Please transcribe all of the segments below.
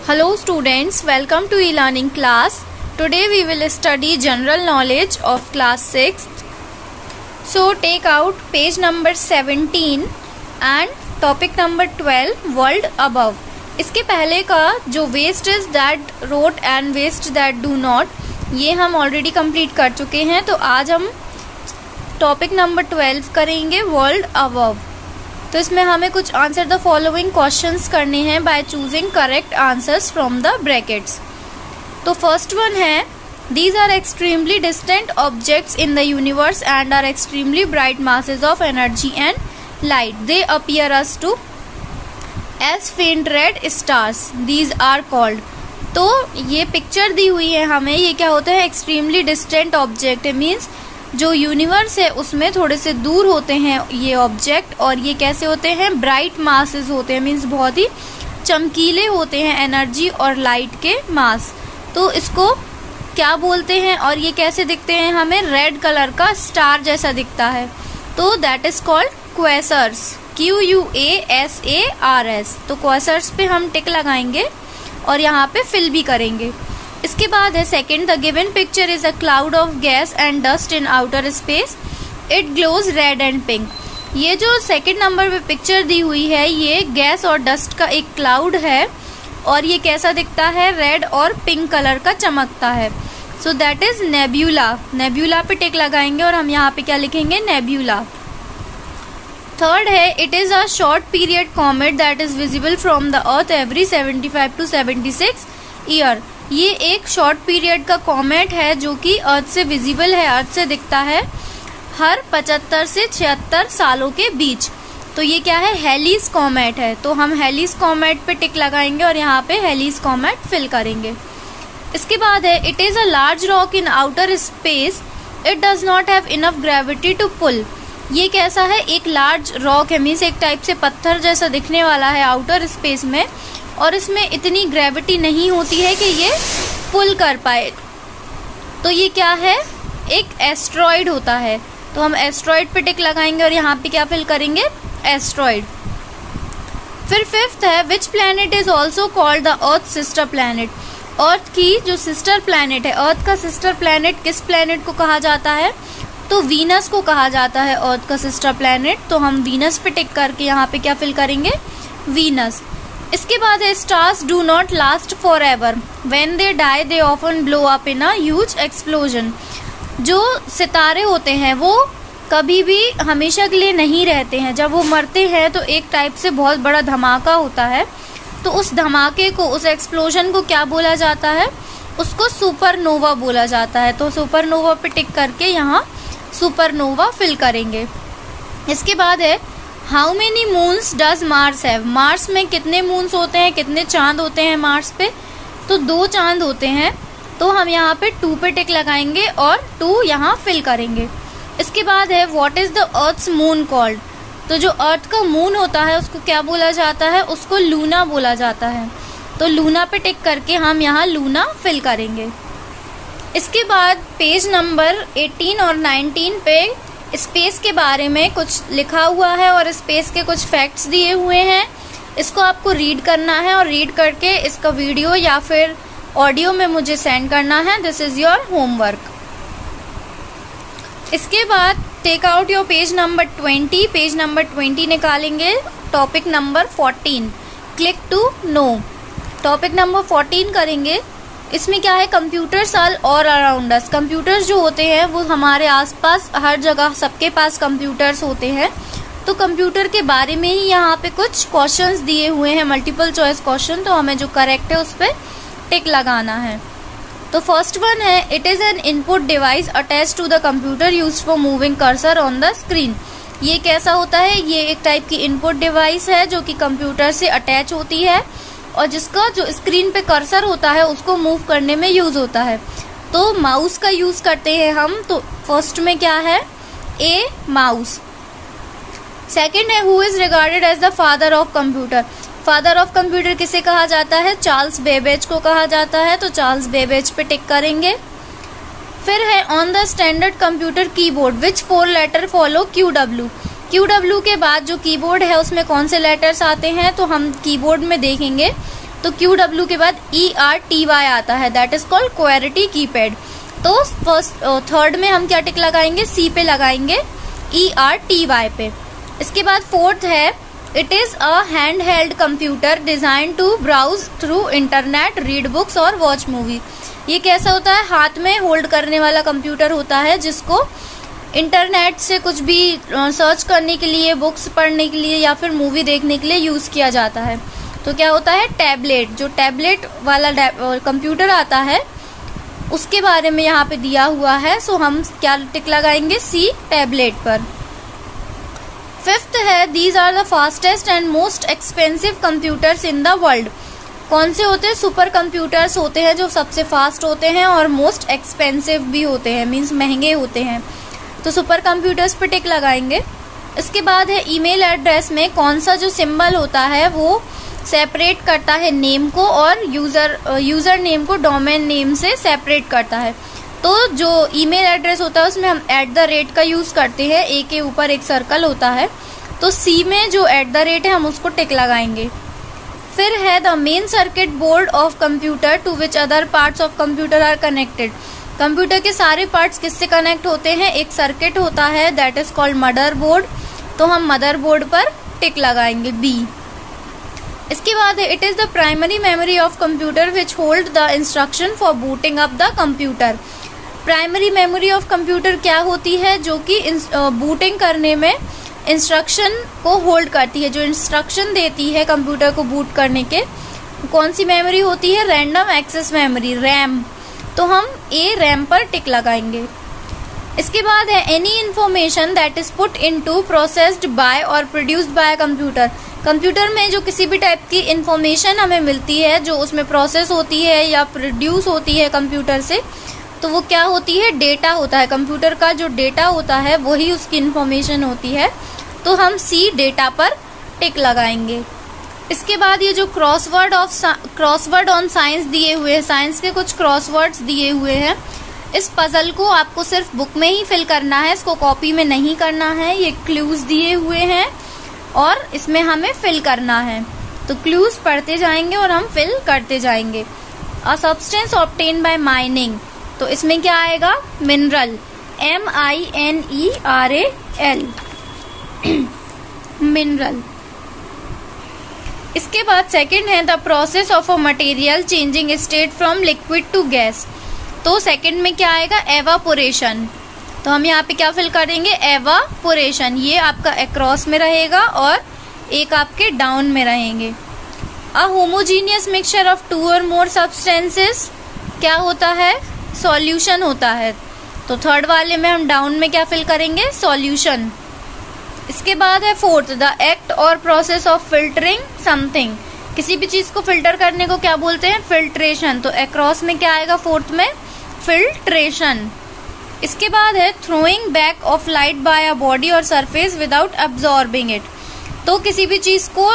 Hello students, welcome to e-learning class. Today we will study general knowledge of class 6th. So take out page number 17 and topic number 12 world above. इसके पहले का जो waste is that rot and waste that do not, ये हम already complete कर चुके हैं. तो आज हम टॉपिक नंबर 12 करेंगे वर्ल्ड अबव. तो इसमें हमें कुछ आंसर द फॉलोइंग क्वेश्चंस करने हैं by choosing correct answers from the brackets. तो फर्स्ट वन है, these are extremely distant objects in the universe and are extremely bright masses of energy and light. They appear us to as faint red stars. These are called. तो ये picture दी हुई है हमें, ये क्या होता है, एक्सट्रीमली डिस्टेंट ऑब्जेक्ट है. मीन्स जो यूनिवर्स है उसमें थोड़े से दूर होते हैं ये ऑब्जेक्ट, और ये कैसे होते हैं, ब्राइट मासेस होते हैं. मीन्स बहुत ही चमकीले होते हैं एनर्जी और लाइट के मास. तो इसको क्या बोलते हैं और ये कैसे दिखते हैं, हमें रेड कलर का स्टार जैसा दिखता है. तो दैट इज कॉल्ड क्वेसर्स. QUASARS. तो क्वेसर्स पे हम टिक लगाएंगे और यहाँ पे फिल भी करेंगे. इसके बाद है second, the given picture is a cloud of gas and dust in outer space. It glows red and pink. ये जो सेकेंड नंबर पे पिक्चर दी हुई है ये गैस और डस्ट का एक क्लाउड है और ये कैसा दिखता है, रेड और पिंक कलर का चमकता है. सो दैट इज नेब्यूला. नेब्यूला पे टिक लगाएंगे और हम यहाँ पे क्या लिखेंगे, नेब्यूला. थर्ड है, it is a short period comet that is visible from the earth every 75 to 76 year. ये एक शॉर्ट पीरियड का कॉमेट है जो कि अर्थ से विजिबल है, अर्थ से दिखता है हर 75 से 76 सालों के बीच. तो ये क्या है, हेलीज कॉमेट है. तो हम हेलीज कॉमेट पे टिक लगाएंगे और यहाँ पे हेलीज कॉमेट फिल करेंगे. इसके बाद है, it is a large rock in outer space. It does not have enough gravity to pull. ये कैसा है, एक लार्ज रॉक है, मीन्स एक टाइप से पत्थर जैसा दिखने वाला है आउटर स्पेस में, और इसमें इतनी ग्रेविटी नहीं होती है कि ये पुल कर पाए. तो ये क्या है, एक एस्ट्रॉइड होता है. तो हम एस्ट्रॉइड पे टिक लगाएंगे और यहाँ पे क्या फिल करेंगे, एस्ट्रॉइड. फिर फिफ्थ है, which planet is also called the earth sister planet. Earth की जो सिस्टर प्लैनेट है, अर्थ का सिस्टर प्लैनेट किस प्लैनेट को कहा जाता है, तो वीनस को कहा जाता है अर्थ का सिस्टर प्लैनेट. तो हम वीनस पे टिक करके यहाँ पे क्या फिल करेंगे, वीनस. इसके बाद है, stars do not last forever. When they die they often blow up in a huge explosion. जो सितारे होते हैं वो कभी भी हमेशा के लिए नहीं रहते हैं. जब वो मरते हैं तो एक टाइप से बहुत बड़ा धमाका होता है. तो उस धमाके को, उस एक्सप्लोजन को क्या बोला जाता है, उसको सुपरनोवा बोला जाता है. तो सुपरनोवा पे टिक करके यहाँ सुपरनोवा फिल करेंगे. इसके बाद है, how many moons does Mars have. Mars में कितने मून्स होते हैं, कितने चांद होते हैं मार्स पे, तो 2 चांद होते हैं. तो हम यहाँ पे 2 पे टिक लगाएंगे और 2 यहाँ फिल करेंगे. इसके बाद है, what is the earth's moon called. तो जो अर्थ का मून होता है उसको क्या बोला जाता है, उसको लूना बोला जाता है. तो लूना पे टिक करके हम यहाँ लूना फिल करेंगे. इसके बाद पेज नंबर 18 और 19 पे स्पेस के बारे में कुछ लिखा हुआ है और स्पेस के कुछ फैक्ट्स दिए हुए हैं. इसको आपको रीड करना है और रीड करके इसका वीडियो या फिर ऑडियो में मुझे सेंड करना है. This is your homework. इसके बाद take out your page number 20. Page number 20 निकालेंगे. Topic number 14 click to know. Topic number 14 करेंगे. इसमें क्या है, computers are all around us. Computers जो होते हैं वो हमारे आसपास हर जगह, सबके पास कंप्यूटर्स होते हैं. तो कंप्यूटर के बारे में ही यहाँ पे कुछ क्वेश्चंस दिए हुए हैं, मल्टीपल चॉइस क्वेश्चन. तो हमें जो करेक्ट है उस पर टिक लगाना है. तो फर्स्ट वन है, it is an input device attach to the computer used for moving cursor on the screen. ये कैसा होता है, ये एक टाइप की इनपुट डिवाइस है जो कि कंप्यूटर से अटैच होती है और जिसका जो स्क्रीन पे कर्सर होता है उसको मूव करने में यूज होता है. तो माउस का यूज करते हैं हम. तो फर्स्ट में क्या है, ए माउस. सेकंड है, who is regarded as the father of computer. Father of computer किसे कहा जाता है, चार्ल्स बेबेज को कहा जाता है. तो चार्ल्स बेबेज पे टिक करेंगे. फिर है, on the standard computer keyboard which 4 letter follow QW. QW के बाद जो कीबोर्ड है उसमें कौन से लेटर्स आते हैं, तो हम कीबोर्ड में देखेंगे तो QW के बाद ERTY आता है, दैट इज कॉल्ड क्वेरिटी कीपैड। तो थर्ड में हम क्या टिक लगाएंगे, C पे लगाएंगे, ERTY पे। इसके बाद फोर्थ है, it is a hand held computer design to browse through internet, read books और वॉच मूवी। ये कैसा होता है, हाथ में होल्ड करने वाला कंप्यूटर होता है जिसको इंटरनेट से कुछ भी सर्च करने के लिए, बुक्स पढ़ने के लिए या फिर मूवी देखने के लिए यूज किया जाता है। तो क्या होता है, टैबलेट, जो टैबलेट वाला कंप्यूटर आता है उसके बारे में यहाँ पे दिया हुआ है। सो हम क्या टिक लगाएंगे, C टैबलेट पर। फिफ्थ है, these are the fastest and most expensive computers in the world. कौन से होते हैं, सुपर कंप्यूटर्स होते हैं जो सबसे फास्ट होते हैं और मोस्ट एक्सपेंसिव भी होते हैं, मीन्स महंगे होते हैं। तो सुपर कंप्यूटर्स पे टिक लगाएंगे। इसके बाद है, ईमेल एड्रेस में कौन सा जो सिंबल होता है वो सेपरेट करता है नेम को और यूजर नेम को डोमेन नेम से सेपरेट करता है। तो जो ईमेल एड्रेस होता है उसमें हम @ का यूज करते हैं, A के ऊपर एक सर्कल होता है। तो C में जो @ है हम उसको टिक लगाएंगे। फिर है, the main circuit board of computer to which other parts of computer are connected. Computer के सारे पार्ट्स किससे कनेक्ट होते हैं, एक सर्किट होता है, that is called mother board. तो हम मदर बोर्ड पर टिक लगाएंगे, B। इसके बाद है, it is the primary memory of computer which hold the instruction for booting up the computer. Primary memory of computer क्या होती है, जो कि बूटिंग करने में इंस्ट्रक्शन को होल्ड करती है, जो इंस्ट्रक्शन देती है कंप्यूटर को बूट करने के। कौन सी मेमोरी होती है, रैंडम एक्सेस मेमोरी, रैम। तो हम A रैम पर टिक लगाएंगे। इसके बाद है, any information that is put into, processed bye और प्रोड्यूस्ड बाय कंप्यूटर। कंप्यूटर में जो किसी भी टाइप की इंफॉर्मेशन हमें मिलती है जो उसमें प्रोसेस होती है या प्रोड्यूस होती है कंप्यूटर से, तो वो क्या होती है, डेटा होता है। कंप्यूटर का जो डेटा होता है वही उसकी इंफॉर्मेशन होती है। तो हम C डेटा पर टिक लगाएंगे। इसके बाद ये जो क्रॉसवर्ड ऑन साइंस दिए हुए हैं, साइंस के कुछ क्रॉसवर्ड्स दिए हुए हैं, इस पजल को आपको सिर्फ बुक में ही फिल करना है, इसको कॉपी में नहीं करना है। ये क्लूज दिए हुए हैं और इसमें हमें फिल करना है। तो क्लूज पढ़ते जाएंगे और हम फिल करते जाएंगे। A substance obtain bye mining, तो इसमें क्या आएगा, मिनरल, MINERAL, मिनरल। इसके बाद सेकंड है, the process of a material changing state from liquid to gas. तो सेकंड में क्या आएगा, एवापोरेशन। तो हम यहाँ पे क्या फिल करेंगे, एवापोरेशन। ये आपका अक्रॉस में रहेगा और एक आपके डाउन में रहेंगे। अ होमोजीनियस मिक्सचर ऑफ 2 और मोर सब्सटेंसेस क्या होता है, सॉल्यूशन होता है। तो थर्ड वाले में हम डाउन में क्या फिल करेंगे, सॉल्यूशन। इसके बाद है फोर्थ, द एक्ट और प्रोसेस ऑफ फिल्टरिंग समथिंग। किसी भी चीज को फिल्टर करने को क्या बोलते हैं, फिल्ट्रेशन। तो अक्रॉस में क्या आएगा फोर्थ में, फिल्ट्रेशन। इसके बाद है, throwing back of light by a body और सरफेस विदाउट एब्जॉर्बिंग इट। तो किसी भी चीज को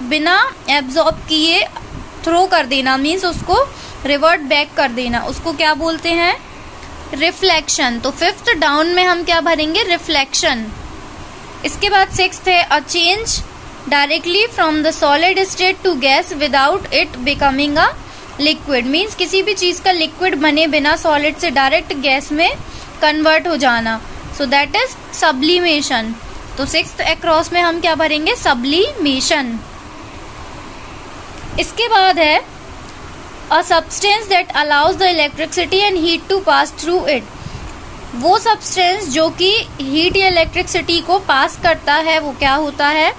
बिना एब्जॉर्ब किए थ्रो कर देना, मीन्स उसको रिवर्ट बैक कर देना, उसको क्या बोलते हैं, रिफ्लेक्शन। तो फिफ्थ डाउन में हम क्या भरेंगे, रिफ्लेक्शन। इसके बाद सिक्स्थ है, a change directly from the solid state to gas without it becoming a liquid. Means किसी भी चीज का लिक्विड बने बिना सॉलिड से डायरेक्ट गैस में कन्वर्ट हो जाना। So that is sublimation. तो सिक्स्थ अक्रॉस में हम क्या भरेंगे, सब्लिमेशन। इसके बाद है, a substance that allows the electricity and heat to pass through it. वो सब्सटेंस जो कि हीट या इलेक्ट्रिसिटी को पास करता है वो क्या होता है।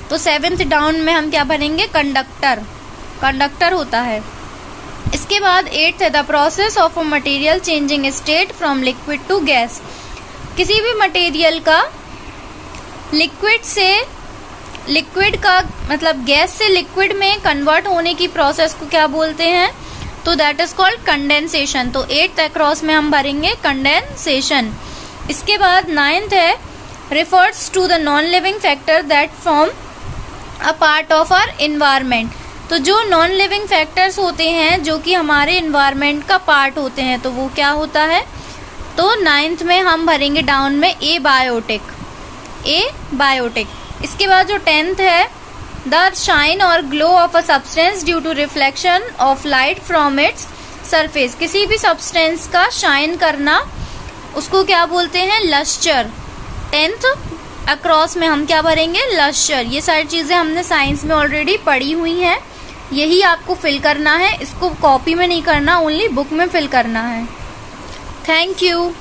तो सेवेंथ डाउन में हम क्या भरेंगे, कंडक्टर, कंडक्टर होता है। इसके बाद एट्थ है, the process of a material changing state from liquid to gas. किसी भी मटेरियल का लिक्विड का मतलब गैस से लिक्विड में कन्वर्ट होने की प्रोसेस को क्या बोलते हैं, तो दैट इज कॉल्ड कंडेंसेशन। तो एट्थ अक्रॉस में हम भरेंगे कंडेंसेशन। इसके बाद नाइन्थ है, refers to the non living factor that form a part of our environment. तो जो नॉन लिविंग फैक्टर्स होते हैं जो कि हमारे एनवायरमेंट का पार्ट होते हैं, तो वो क्या होता है। तो नाइन्थ में हम भरेंगे डाउन में, ए बायोटिक, ए बायोटिक। इसके बाद जो टेंथ है, द शाइन और glow of a substance due to reflection of light from its surface. किसी भी सब्सटेंस का शाइन करना उसको क्या बोलते हैं? लस्टर। 10th अक्रॉस में हम क्या भरेंगे? लस्टर। ये सारी चीजें हमने साइंस में ऑलरेडी पढ़ी हुई हैं, यही आपको फिल करना है। इसको कॉपी में नहीं करना, ओनली बुक में फिल करना है। Thank you.